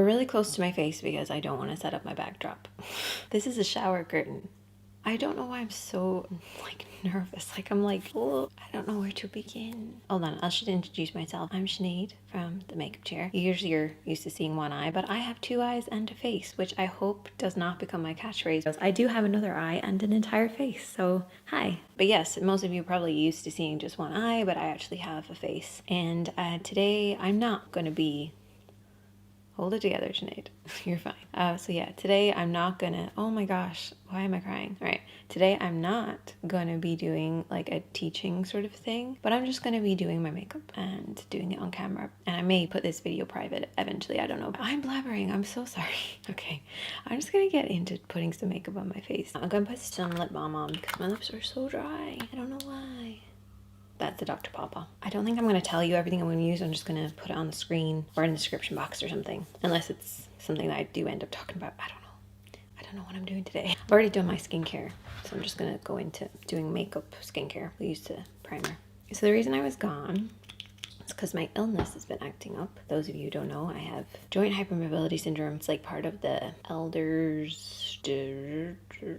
We're really close to my face because I don't want to set up my backdrop. This is a shower curtain. I don't know why I'm so like nervous. Like I'm like, oh, I don't know where to begin. Hold on, I should introduce myself. I'm Sinead from the makeup chair. Usually you're used to seeing one eye, but I have two eyes and a face, which I hope does not become my catchphrase. I do have another eye and an entire face, so hi. But yes, most of you are probably used to seeing just one eye, but I actually have a face. And today I'm not gonna be hold it together, Sinead. You're fine. So yeah, today I'm not gonna, oh my gosh, why am I crying? All right, today I'm not gonna be doing like a teaching sort of thing, but I'm just gonna be doing my makeup and doing it on camera. And I may put this video private eventually, I don't know. I'm blabbering, I'm so sorry. Okay, I'm just gonna get into putting some makeup on my face. I'm gonna put some lip balm on because my lips are so dry. I don't know why. That's the Dr. Pawpaw. I don't think I'm going to tell you everything I'm going to use. I'm just going to put it on the screen or in the description box or something. Unless it's something that I do end up talking about. I don't know. I don't know what I'm doing today. I've already done my skincare. So I'm just going to go into doing makeup skincare. We'll use the primer. So the reason I was gone is because my illness has been acting up. Those of you who don't know, I have joint hypermobility syndrome. It's like part of the elders.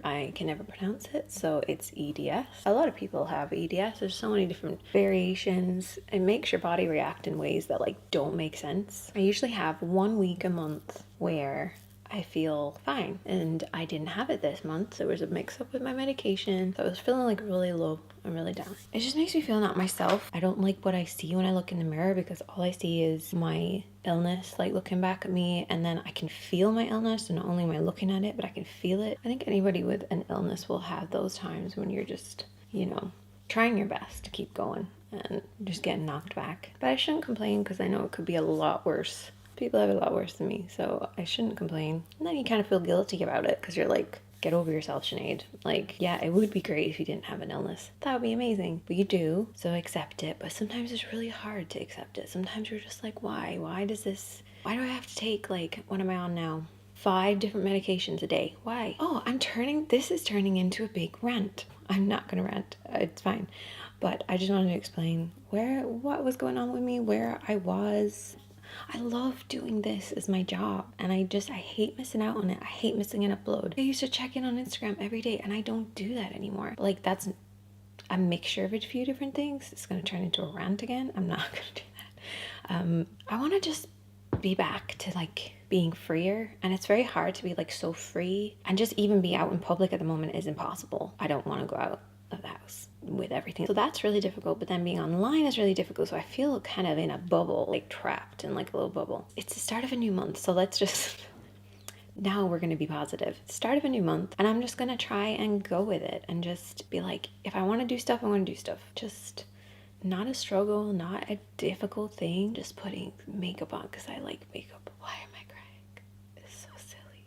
I can never pronounce it, so it's EDS. A lot of people have EDS. There's so many different variations. It makes your body react in ways that like don't make sense. I usually have 1 week a month where I feel fine, and I didn't have it this month. There was a mix up with my medication, so I was feeling like really low and really down. It just makes me feel not myself. I don't like what I see when I look in the mirror because all I see is my illness like looking back at me, and then I can feel my illness, and not only am I looking at it, but I can feel it. I think anybody with an illness will have those times when you're just, you know, trying your best to keep going and just getting knocked back. But I shouldn't complain because I know it could be a lot worse. People have it a lot worse than me, so I shouldn't complain. And then you kind of feel guilty about it because you're like, get over yourself, Sinead. Like, yeah, it would be great if you didn't have an illness. That would be amazing. But you do, so accept it. But sometimes it's really hard to accept it. Sometimes you're just like, why? Why do I have to take, like, what am I on now? 5 different medications a day. Why? Oh, this is turning into a big rant. I'm not gonna rant. It's fine. But I just wanted to explain what was going on with me, where I was. I love doing this as my job, and I hate missing out on it. I hate missing an upload. I used to check in on Instagram every day, and I don't do that anymore. But like, that's a mixture of a few different things. It's gonna turn into a rant again. I'm not gonna do that. I want to just be back to like being freer, and it's very hard to be like so free, and just even be out in public at the moment is impossible. I don't want to go out of the house with everything, so that's really difficult. But then being online is really difficult, so I feel kind of in a bubble, like trapped in like a little bubble. It's the start of a new month, so let's just now we're going to be positive. Start of a new month, and I'm just going to try and go with it and just be like, if I want to do stuff, I want to do stuff. Just not a struggle, not a difficult thing, just putting makeup on because I like makeup. Why am I crying? It's so silly.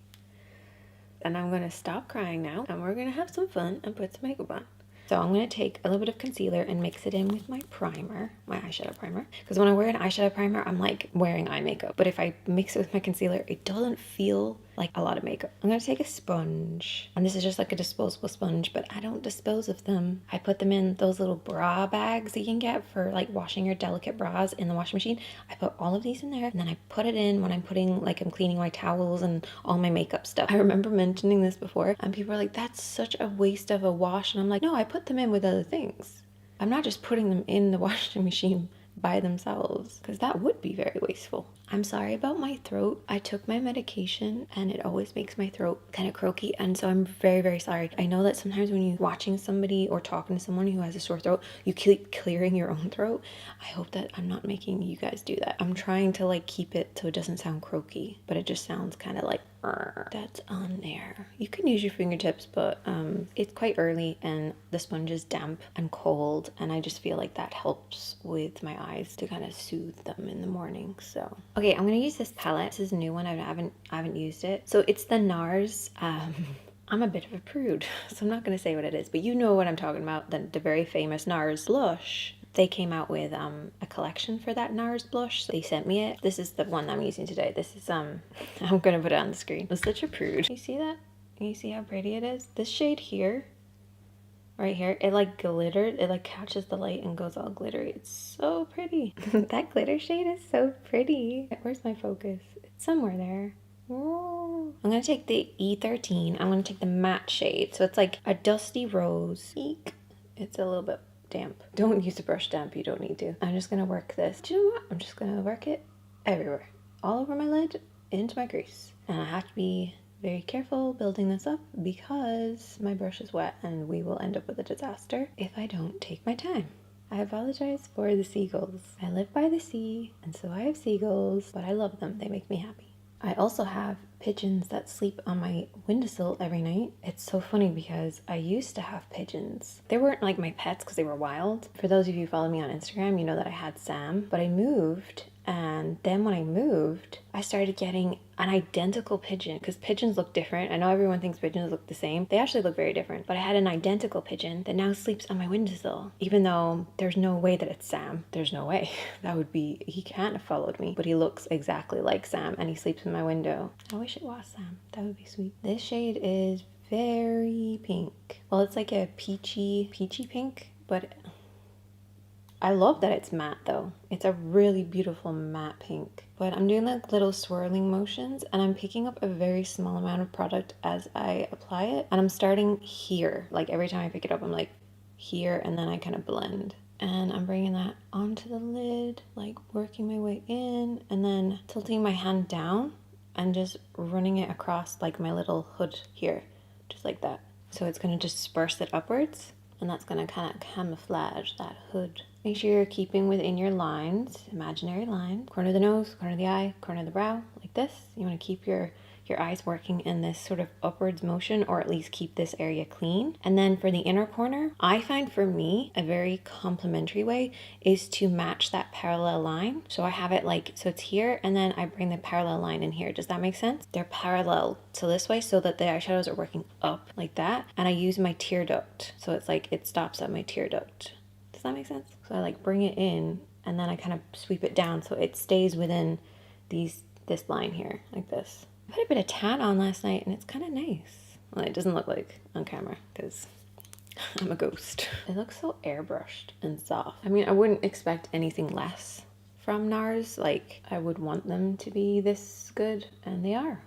And I'm going to stop crying now, and we're going to have some fun and put some makeup on. So I'm going to take a little bit of concealer and mix it in with my primer, my eyeshadow primer. Because when I wear an eyeshadow primer, I'm like wearing eye makeup. But if I mix it with my concealer, it doesn't feel like a lot of makeup. I'm going to take a sponge. And this is just like a disposable sponge, but I don't dispose of them. I put them in those little bra bags that you can get for like washing your delicate bras in the washing machine. I put all of these in there, and then I put it in when I'm cleaning my towels and all my makeup stuff. I remember mentioning this before, and people are like, that's such a waste of a wash. And I'm like, no, I put them in with other things. I'm not just putting them in the washing machine by themselves, because that would be very wasteful. I'm sorry about my throat. I took my medication and it always makes my throat kind of croaky, and so I'm very, very sorry. I know that sometimes when you're watching somebody or talking to someone who has a sore throat, you keep clearing your own throat. I hope that I'm not making you guys do that. I'm trying to like keep it so it doesn't sound croaky, but it just sounds kind of like that's on there. You can use your fingertips, but it's quite early and the sponge is damp and cold, and I just feel like that helps with my eyes to kind of soothe them in the morning. So okay, I'm gonna use this palette. This is a new one. I haven't used it. So it's the NARS. I'm a bit of a prude, so I'm not gonna say what it is, but you know what I'm talking about. The very famous NARS blush. They came out with a collection for that NARS blush. They sent me it. This is the one I'm using today. This is I'm gonna put it on the screen. I'm such a prude. You see that? Can you see how pretty it is? This shade here, right here, it like glittered. It like catches the light and goes all glittery. It's so pretty. That glitter shade is so pretty. Where's my focus? somewhere there. Ooh. I'm gonna take the E13. I'm gonna take the matte shade. So it's like a dusty rose. Eek. It's a little bit damp. Don't use the brush damp, you don't need to. I'm just gonna work this. Do you know what? I'm just gonna work it everywhere. All over my lid, into my crease. And I have to be very careful building this up because my brush is wet and we will end up with a disaster if I don't take my time. I apologize for the seagulls. I live by the sea, and so I have seagulls, but I love them. They make me happy. I also have pigeons that sleep on my windowsill every night. It's so funny because I used to have pigeons. They weren't like my pets because they were wild. For those of you who follow me on Instagram, you know that I had Sam, but I moved, and then when I moved, I started getting an identical pigeon because pigeons look different. I know everyone thinks pigeons look the same. They actually look very different, but I had an identical pigeon that now sleeps on my windowsill, even though there's no way that it's Sam. There's no way. That would be, he can't have followed me, but he looks exactly like Sam and he sleeps in my window. I wish it was Sam. That would be sweet. This shade is very pink. Well, it's like a peachy pink, but I love that it's matte though. It's a really beautiful matte pink. But I'm doing like little swirling motions and I'm picking up a very small amount of product as I apply it. And I'm starting here. Like every time I pick it up, I'm like here, and then I kind of blend. And I'm bringing that onto the lid, like working my way in, and then tilting my hand down and just running it across like my little hood here, just like that. So it's gonna disperse it upwards, and that's gonna kind of camouflage that hood. Make sure you're keeping within your lines, imaginary line, corner of the nose, corner of the eye, corner of the brow, like this. You wanna keep your eyes working in this sort of upwards motion, or at least keep this area clean. And then for the inner corner, I find for me a very complimentary way is to match that parallel line. So I have it like, so it's here, and then I bring the parallel line in here. Does that make sense? They're parallel to this way so that the eyeshadows are working up like that. And I use my tear duct. So it's like, it stops at my tear duct. Does that make sense? So I like bring it in and then I kind of sweep it down so it stays within this line here, like this. I put a bit of tan on last night and it's kind of nice. Well, it doesn't look like on camera because I'm a ghost. It looks so airbrushed and soft. I mean, I wouldn't expect anything less from NARS. Like, I would want them to be this good, and they are.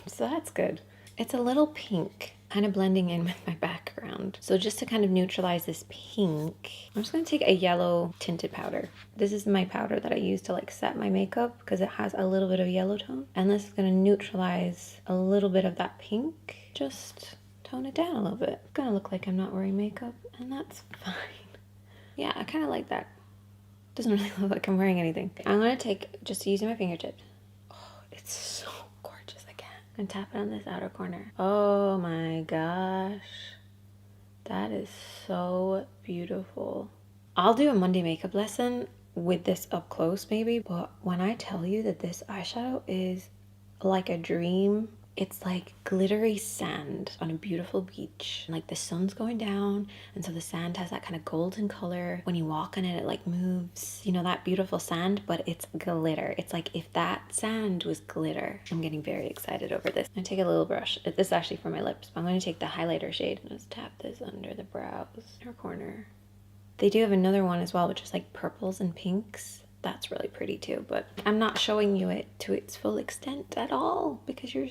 So that's good. It's a little pink, kind of blending in with my background. So just to kind of neutralize this pink, I'm just going to take a yellow tinted powder. This is my powder that I use to like set my makeup because it has a little bit of yellow tone. And this is going to neutralize a little bit of that pink. Just tone it down a little bit. It's going to look like I'm not wearing makeup, and that's fine. Yeah, I kind of like that. Doesn't really look like I'm wearing anything. I'm going to take, just using my fingertips. Oh, it's so gorgeous again. I'm going to tap it on this outer corner. Oh my gosh. That is so beautiful. I'll do a Monday makeup lesson with this up close maybe, but when I tell you that this eyeshadow is like a dream, it's like glittery sand on a beautiful beach. Like the sun's going down, and so the sand has that kind of golden color. When you walk on it, it like moves. You know, that beautiful sand, but it's glitter. It's like if that sand was glitter. I'm getting very excited over this. I'm gonna take a little brush. This is actually for my lips, but I'm gonna take the highlighter shade. Let's tap this under the brows, inner corner. They do have another one as well, which is like purples and pinks. That's really pretty too, but I'm not showing you it to its full extent at all because you're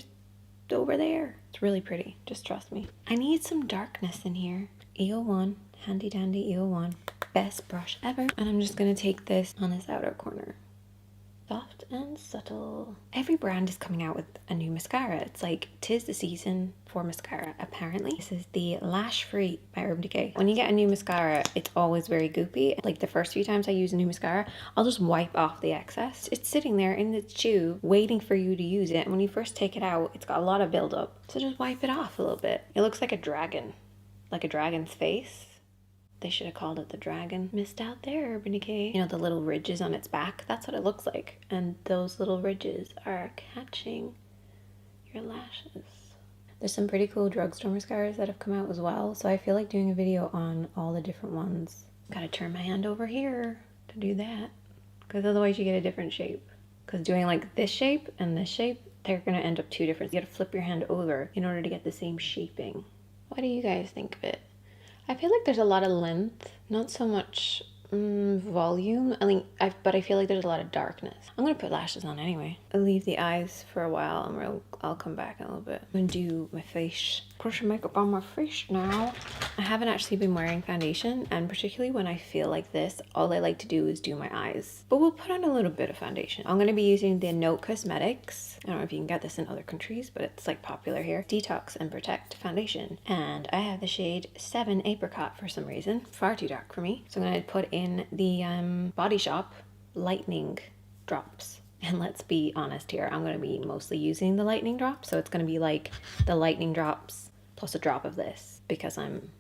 over there. It's really pretty. Just trust me. I need some darkness in here. E01, handy dandy E01. Best brush ever. And I'm just gonna take this on this outer corner. Soft and subtle. Every brand is coming out with a new mascara. It's like, 'tis the season for mascara, apparently. This is the Lash Free by Urban Decay. When you get a new mascara, it's always very goopy. Like the first few times I use a new mascara, I'll just wipe off the excess. It's sitting there in the tube, waiting for you to use it. And when you first take it out, it's got a lot of buildup. So just wipe it off a little bit. It looks like a dragon, like a dragon's face. They should have called it the dragon. Missed out there, Urban Decay. You know, the little ridges on its back? That's what it looks like. And those little ridges are catching your lashes. There's some pretty cool drugstore mascaras that have come out as well. So I feel like doing a video on all the different ones. Gotta turn my hand over here to do that. Because otherwise you get a different shape. Because doing like this shape and this shape, they're gonna end up two different. You gotta flip your hand over in order to get the same shaping. What do you guys think of it? I feel like there's a lot of length, not so much volume. But I feel like there's a lot of darkness. I'm gonna put lashes on anyway. I'll leave the eyes for a while and I'll come back in a little bit. I'm gonna do my face. Put some makeup on my face now. I haven't actually been wearing foundation, and particularly when I feel like this, all I like to do is do my eyes. But we'll put on a little bit of foundation. I'm gonna be using the Note Cosmetics. I don't know if you can get this in other countries, but it's like popular here. Detox and Protect Foundation. And I have the shade 7 Apricot for some reason. Far too dark for me. So I'm gonna put in the Body Shop Lightning Drops. And let's be honest here, I'm going to be mostly using the lightning drops. So it's going to be like the lightning drops plus a drop of this because I'm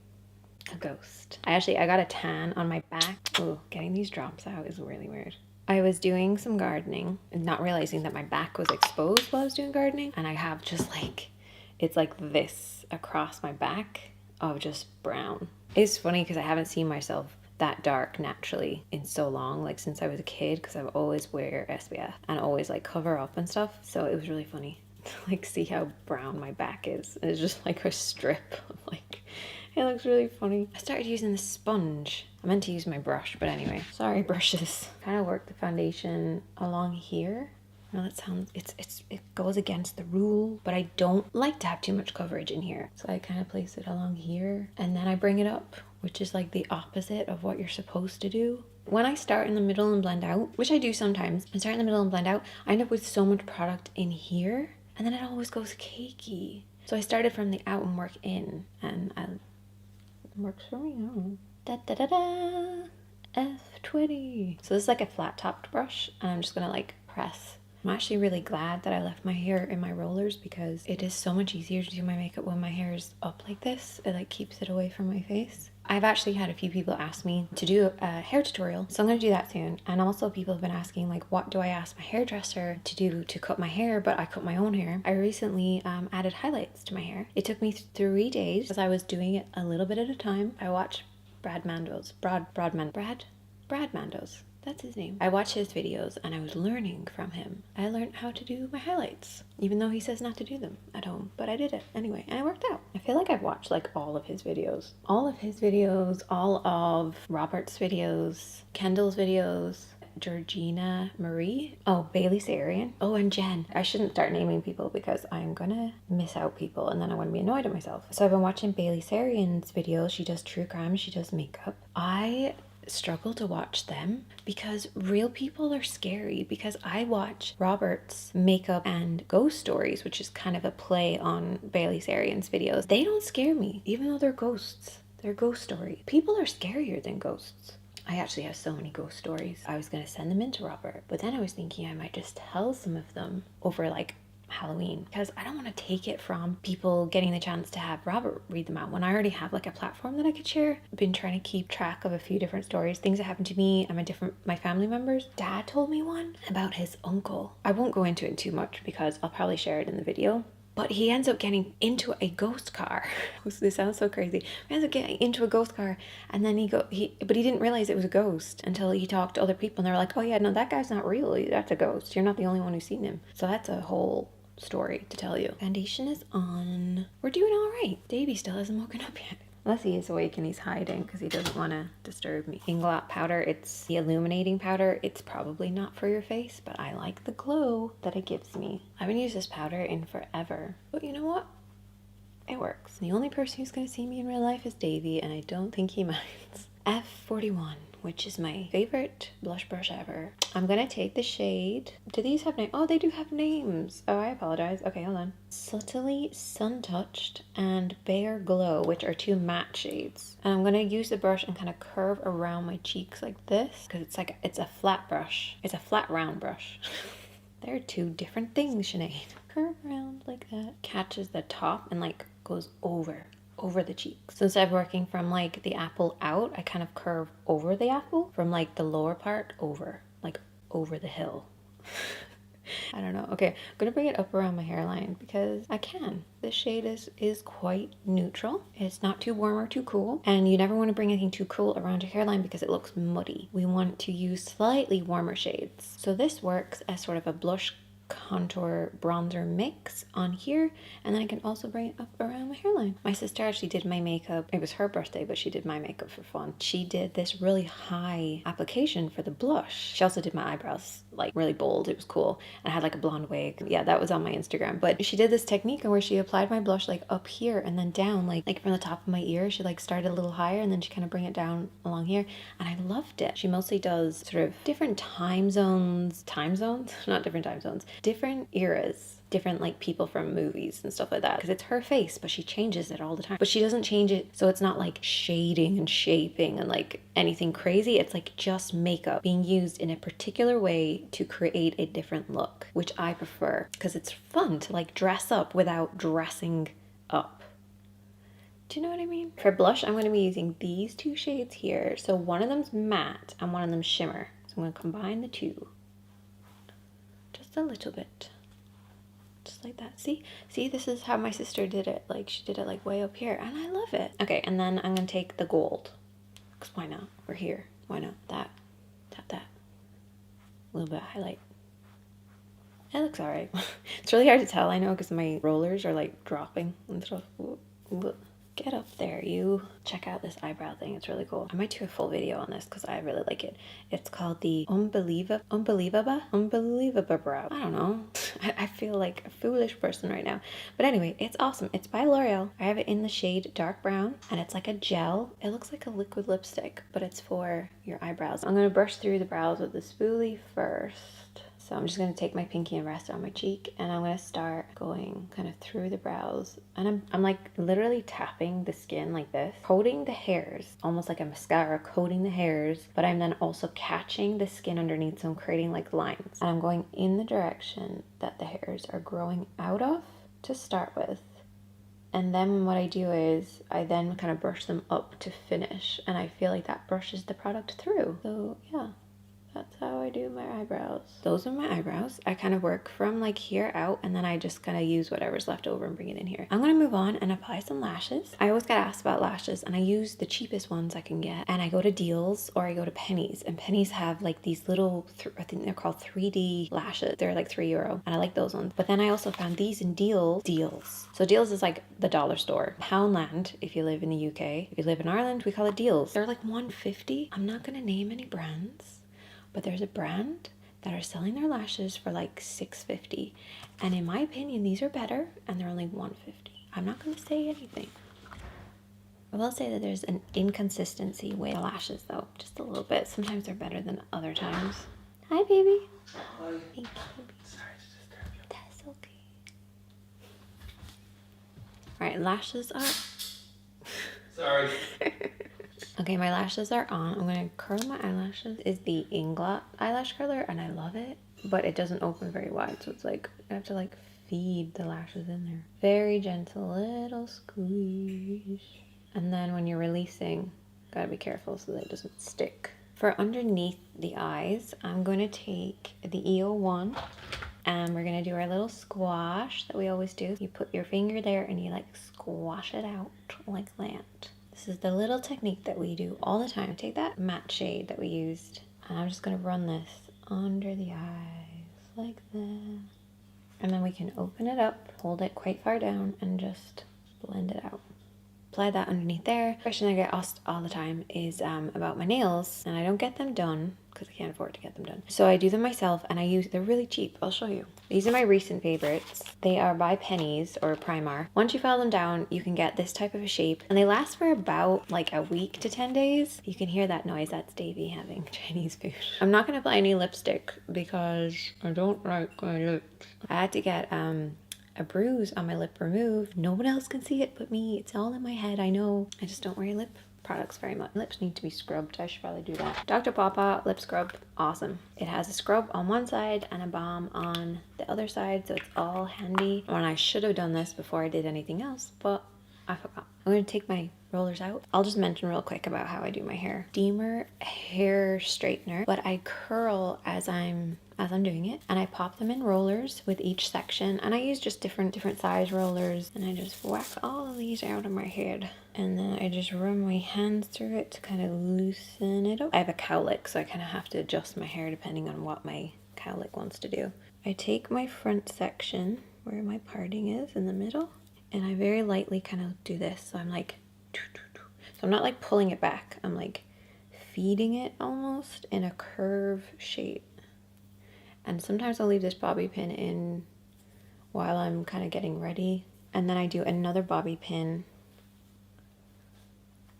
a ghost. I got a tan on my back. Oh, getting these drops out is really weird. I was doing some gardening and not realizing that my back was exposed while I was doing gardening. And I have just like, it's like this across my back of just brown. It's funny because I haven't seen myself that dark naturally in so long, like since I was a kid, because I always wear SPF and always like cover up and stuff. So it was really funny to like see how brown my back is. It's just like a strip of like, it looks really funny. I started using the sponge. I meant to use my brush, but anyway, sorry brushes. Kind of work the foundation along here. Now that sounds, it goes against the rule, but I don't like to have too much coverage in here. So I kind of place it along here and then I bring it up, which is like the opposite of what you're supposed to do. When I start in the middle and blend out, which I do sometimes, I start in the middle and blend out, I end up with so much product in here and then it always goes cakey. So I started from the out and work in, and it works for me. I don't know. Da da da da, F20. So this is like a flat topped brush and I'm just gonna like press. I'm actually really glad that I left my hair in my rollers because it is so much easier to do my makeup when my hair is up like this. It like keeps it away from my face. I've actually had a few people ask me to do a hair tutorial, so I'm going to do that soon. And also people have been asking like, what do I ask my hairdresser to do to cut my hair, but I cut my own hair. I recently added highlights to my hair. It took me 3 days because I was doing it a little bit at a time. I watched Brad Mando's. That's his name. I watched his videos and I was learning from him. I learned how to do my highlights, even though he says not to do them at home, but I did it anyway, and it worked out. I feel like I've watched like all of his videos. All of Robert's videos, Kendall's videos, Georgina Marie, Bailey Sarian, and Jen. I shouldn't start naming people because I'm gonna miss out people and then I'm gonna be annoyed at myself. So I've been watching Bailey Sarian's videos. She does true crime, she does makeup. I struggle to watch them because real people are scary, because I watch Robert's makeup and ghost stories, which is kind of a play on Bailey Sarian's videos. They don't scare me, even though they're ghosts. They're ghost stories. People are scarier than ghosts. I actually have so many ghost stories. I was going to send them in to Robert, but then I was thinking I might just tell some of them over like Halloween, because I don't want to take it from people getting the chance to have Robert read them out when I already have like a platform that I could share. I've been trying to keep track of a few different stories, things that happened to me and my family members. Dad told me one about his uncle. I won't go into it too much because I'll probably share it in the video. But he ends up getting into a ghost car. This sounds so crazy. He ends up getting into a ghost car, and then but he didn't realize it was a ghost until he talked to other people, and they were like, "Oh yeah, no, that guy's not real. That's a ghost. You're not the only one who's seen him." So that's a whole story to tell you. Foundation is on. We're doing all right. Davey still hasn't woken up yet. Unless he is awake and he's hiding because he doesn't want to disturb me. Inglot powder, it's the illuminating powder. It's probably not for your face, but I like the glow that it gives me. I haven't used this powder in forever, but you know what? It works. The only person who's going to see me in real life is Davey, and I don't think he minds. F41, which is my favorite blush brush ever. I'm gonna take the shade. Do these have names? Oh, they do have names. Oh, I apologize. Okay, hold on. Subtly Sun Touched and Bare Glow, which are 2 matte shades. And I'm gonna use the brush and kind of curve around my cheeks like this, because it's a flat brush. It's a flat round brush. They're 2 different things, Sinead. Curve around like that. Catches the top and like goes over the cheeks. So instead of working from like the apple out, I kind of curve over the apple from like the lower part over the hill. I don't know. Okay, I'm gonna bring it up around my hairline because I can. This shade is quite neutral. It's not too warm or too cool, and you never want to bring anything too cool around your hairline because it looks muddy. We want to use slightly warmer shades. So this works as sort of a blush contour bronzer mix on here, and then I can also bring it up around my hairline. My sister actually did my makeup. It was her birthday, but she did my makeup for fun. She did this really high application for the blush. She also did my eyebrows like really bold. It was cool. And I had like a blonde wig. Yeah, that was on my Instagram. But she did this technique where she applied my blush like up here and then down, like from the top of my ear. She like started a little higher and then she kind of bring it down along here, and I loved it. She mostly does sort of different time zones, not different time zones, different eras, different like people from movies and stuff like that, because it's her face, but she changes it all the time. But she doesn't change it so it's not like shading and shaping and like anything crazy. It's like just makeup being used in a particular way to create a different look, which I prefer because it's fun to like dress up without dressing up. Do you know what I mean? For blush, I'm going to be using these two shades here. So one of them's matte and one of them's shimmer. So I'm going to combine the two. Just a little bit. Just like that. See, this is how my sister did it. Like she did it like way up here and I love it. Okay, and then I'm going to take the gold. Because why not? We're here. Why not? That. Tap that. A little bit of highlight. It looks alright. It's really hard to tell, I know, because my rollers are like dropping and stuff. Get up there, you. Check out this eyebrow thing. It's really cool. I might do a full video on this because I really like it. It's called the Unbelievable brow. I don't know. I feel like a foolish person right now. But anyway, it's awesome. It's by L'Oreal. I have it in the shade dark brown and it's like a gel. It looks like a liquid lipstick, but it's for your eyebrows. I'm going to brush through the brows with the spoolie first. So I'm just going to take my pinky and rest it on my cheek, and I'm going to start going kind of through the brows. And I'm like literally tapping the skin like this, coating the hairs, almost like a mascara, coating the hairs, but I'm then also catching the skin underneath, so I'm creating like lines. And I'm going in the direction that the hairs are growing out of to start with. And then what I do is I then kind of brush them up to finish, and I feel like that brushes the product through. So yeah. That's how I do my eyebrows. Those are my eyebrows. I kind of work from like here out, and then I just kind of use whatever's left over and bring it in here. I'm going to move on and apply some lashes. I always get asked about lashes, and I use the cheapest ones I can get. And I go to Deals or I go to Pennies, and Pennies have like these little, I think they're called 3D lashes. They're like €3, and I like those ones. But then I also found these in Deals. So Deals is like the dollar store. Poundland, if you live in the UK. If you live in Ireland, we call it Deals. They're like $1.50. I'm not going to name any brands, but there's a brand that are selling their lashes for like $6.50. And in my opinion, these are better, and they're only $1.50. I'm not going to say anything. I will say that there's an inconsistency with the lashes though, just a little bit. Sometimes they're better than other times. Hi, baby. Hi. Thank you, baby. Sorry to disturb you. That's okay. All right, lashes are... Sorry. Okay, my lashes are on. I'm going to curl my eyelashes. It's the Inglot eyelash curler, and I love it, but it doesn't open very wide, so it's like I have to like feed the lashes in there. Very gentle little squeeze. And then when you're releasing, gotta be careful so that it doesn't stick. For underneath the eyes, I'm going to take the EO1, and we're going to do our little squash that we always do. You put your finger there and you like squash it out like that. This is the little technique that we do all the time. Take that matte shade that we used, and I'm just going to run this under the eyes like that. And then we can open it up, hold it quite far down, and just blend it out. Apply that underneath there. The question I get asked all the time is about my nails, and I don't get them done because I can't afford to get them done. So I do them myself, and they're really cheap. I'll show you. These are my recent favorites. They are by Pennies or Primark. Once you file them down, you can get this type of a shape, and they last for about like a week to 10 days. You can hear that noise. That's Davey having Chinese food. I'm not going to apply any lipstick because I don't like my lips. I had to get a bruise on my lip removed. No one else can see it but me. It's all in my head, I know. I just don't wear lip products very much. Lips need to be scrubbed. I should probably do that. Dr. Pawpaw lip scrub, awesome. It has a scrub on one side and a balm on the other side, so it's all handy. And I should have done this before I did anything else, but I forgot. I'm going to take my rollers out. I'll just mention real quick about how I do my hair. Steamer hair straightener, but I curl as I'm doing it, and I pop them in rollers with each section, and I use just different size rollers, and I just whack all of these out of my head, and then I just run my hands through it to kind of loosen it up. I have a cowlick, so I kind of have to adjust my hair depending on what my cowlick wants to do. I take my front section where my parting is in the middle, and I very lightly kind of do this. So I'm like, so I'm not like pulling it back. I'm like feeding it almost in a curve shape. And sometimes I'll leave this bobby pin in while I'm kind of getting ready. And then I do another bobby pin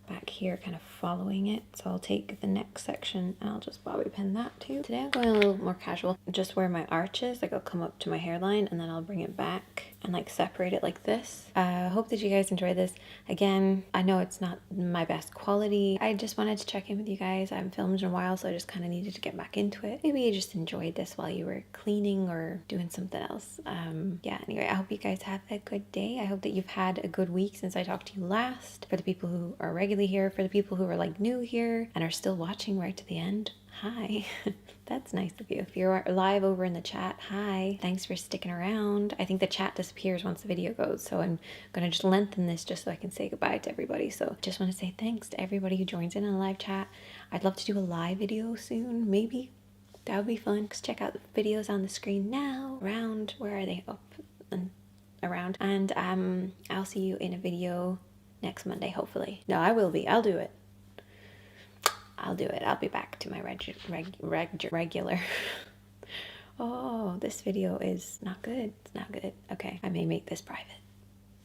back here, kind of following it. So I'll take the next section and I'll just bobby pin that too. Today I'm going a little more casual, just where my arch is, like I'll come up to my hairline and then I'll bring it back and like separate it like this. I hope that you guys enjoy this. Again, I know it's not my best quality. I just wanted to check in with you guys. I haven't filmed in a while, so I just kind of needed to get back into it. Maybe you just enjoyed this while you were cleaning or doing something else. Yeah, anyway, I hope you guys have a good day. I hope that you've had a good week since I talked to you last. For the people who are regularly here, for the people who are like new here and are still watching right to the end, hi. That's nice of you. If you're live over in the chat, hi. Thanks for sticking around. I think the chat disappears once the video goes, so I'm gonna just lengthen this just so I can say goodbye to everybody. So just want to say thanks to everybody who joins in a live chat. I'd love to do a live video soon, maybe. That would be fun. Just check out the videos on the screen now. Around, where are they? Up and around. And I'll see you in a video next Monday, hopefully. No, I will be. I'll do it. I'll do it. I'll be back to my regular. Oh, this video is not good. It's not good. Okay, I may make this private.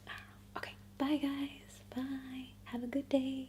I don't know. Okay, bye guys. Bye. Have a good day.